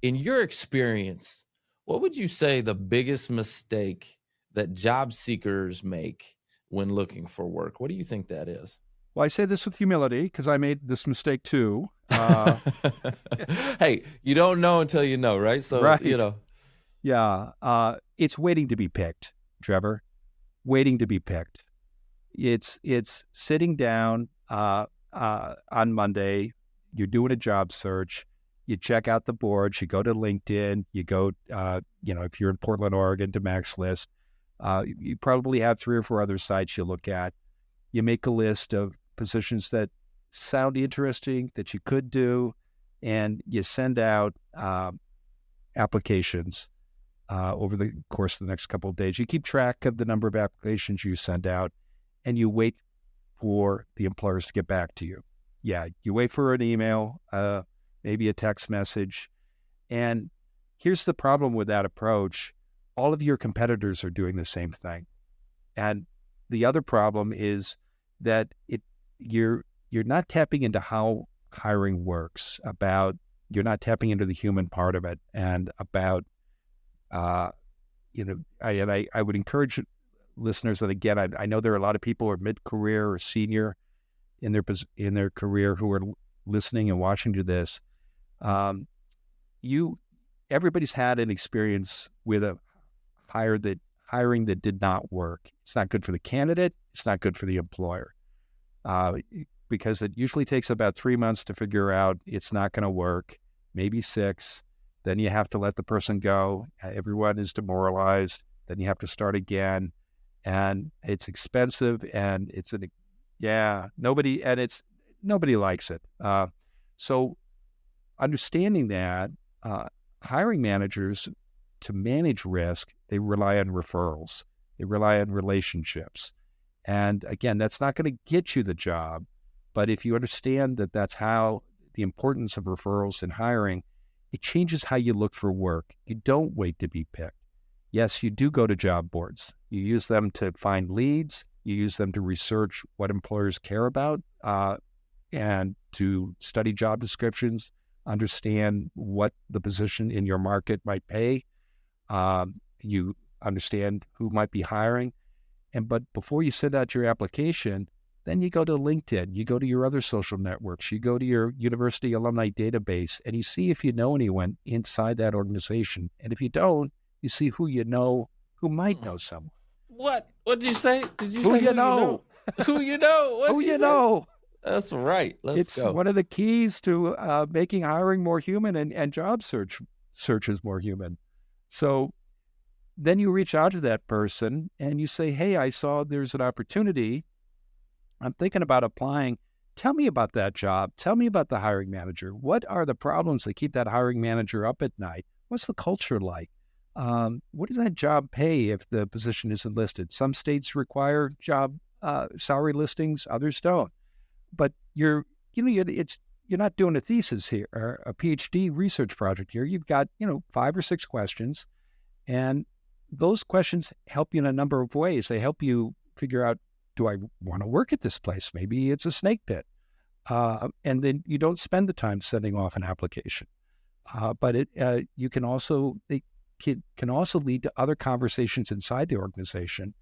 In your experience, what would you say the biggest mistake that job seekers make when looking for work? What do you think that is? Well, I say this with humility because I made this mistake too. Hey, you don't know until you know, right? So, Right. Yeah. It's waiting to be picked, Trevor. Waiting to be picked. It's sitting down on Monday. You're doing a job search. You check out the boards. You go to LinkedIn. You go, if you're in Portland, Oregon, to Mac's List. You probably have 3 or 4 other sites you look at. You make a list of positions that sound interesting that you could do, and you send out applications over the course of the next couple of days. You keep track of the number of applications you send out, and you wait for the employers to get back to you. Yeah, you wait for an email, maybe a text message. And here's the problem with that approach. All of your competitors are doing the same thing. And the other problem is that you're not tapping into how hiring works, you're not tapping into the human part of it, and about I would encourage listeners, and again, I know there are a lot of people who are mid-career or senior in their career who are listening and watching to this. Um, Everybody's had an experience with a hiring that did not work. It's not good for the candidate. It's not good for the employer, because it usually takes about 3 months to figure out it's not going to work, maybe 6. Then you have to let the person go. Everyone is demoralized. Then you have to start again, and it's expensive, and nobody likes it. So understanding that, hiring managers, to manage risk, they rely on referrals. They rely on relationships. And again, that's not going to get you the job. But if you understand that that's how the importance of referrals in hiring, it changes how you look for work. You don't wait to be picked. Yes, you do go to job boards. You use them to find leads. You use them to research what employers care about, and to study job descriptions, understand what the position in your market might pay. You understand who might be hiring. But before you send out your application, then you go to LinkedIn, you go to your other social networks, you go to your university alumni database, and you see if you know anyone inside that organization. And if you don't, you see who you know who might know someone. What? What did you say? Did you Who say you who you know? know? Who you know? What Who did you you say? know? That's right. Let's It's go. one of the keys to making hiring more human, and job searches more human. So then you reach out to that person and you say, hey, I saw there's an opportunity. I'm thinking about applying. Tell me about that job. Tell me about the hiring manager. What are the problems that keep that hiring manager up at night? What's the culture like? What does that job pay if the position isn't listed? Some states require job salary listings, others don't. But you're not doing a thesis here or a PhD research project here. You've got 5 or 6 questions, and those questions help you in a number of ways. They help you figure out, do I want to work at this place? Maybe it's a snake pit. And then you don't spend the time sending off an application. But it can also lead to other conversations inside the organization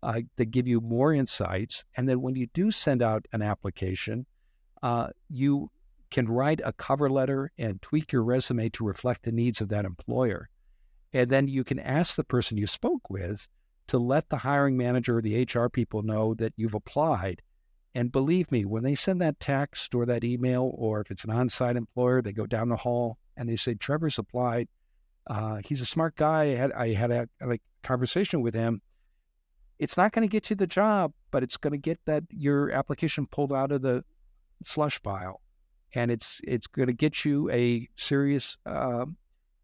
that give you more insights. And then when you do send out an application, you can write a cover letter and tweak your resume to reflect the needs of that employer. And then you can ask the person you spoke with to let the hiring manager or the HR people know that you've applied. And believe me, when they send that text or that email, or if it's an on-site employer, they go down the hall and they say, Trevor's applied. He's a smart guy. I had a conversation with him. It's not going to get you the job, but it's going to get your application pulled out of the slush pile. And it's going to get you a serious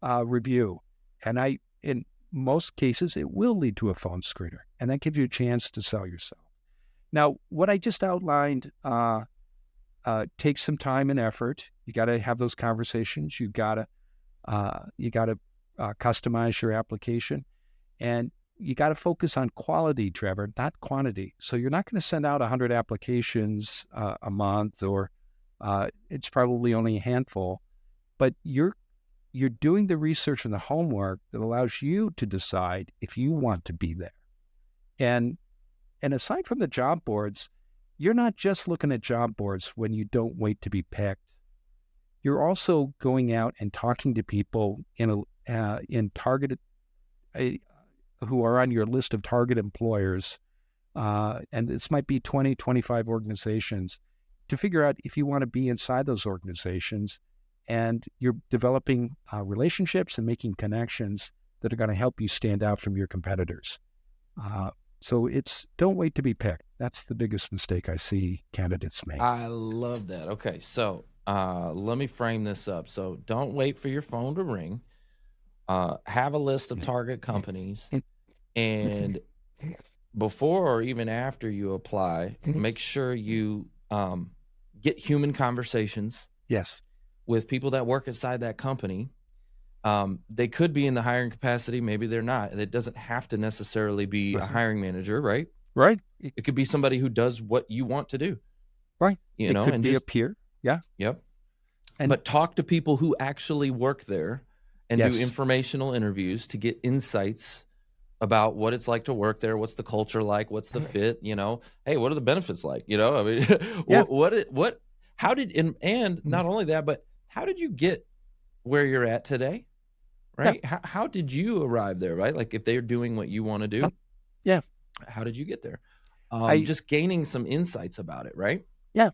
review. And in most cases, it will lead to a phone screener, and that gives you a chance to sell yourself. Now, what I just outlined takes some time and effort. You got to have those conversations. You got to customize your application, and you got to focus on quality, Trevor, not quantity. So you're not going to send out 100 applications a month, or it's probably only a handful, but you you're doing the research and the homework that allows you to decide if you want to be there. And aside from the job boards, you're not just looking at job boards when you don't wait to be picked. You're also going out and talking to people in targeted who are on your list of target employers, and this might be 20, 25 organizations, to figure out if you want to be inside those organizations, and you're developing relationships and making connections that are going to help you stand out from your competitors. So don't wait to be picked. That's the biggest mistake I see candidates make. I love that. Okay, so let me frame this up. So don't wait for your phone to ring. Have a list of target companies, and before or even after you apply, make sure you get human conversations. Yes. With people that work inside that company. They could be in the hiring capacity. Maybe they're not. It doesn't have to necessarily be a hiring manager, right? Right. It could be somebody who does what you want to do. Right. You know, could and be just a peer. Yeah. Yep. But talk to people who actually work there and do informational interviews to get insights about what it's like to work there. What's the culture like? What's the fit? You know, hey, what are the benefits like? You know, I mean, how did, and not only that, but how did you get where you're at today? Right? Yes. How did you arrive there? Right? Like if they're doing what you want to do, yeah. How did you get there? Just gaining some insights about it, right? Yeah.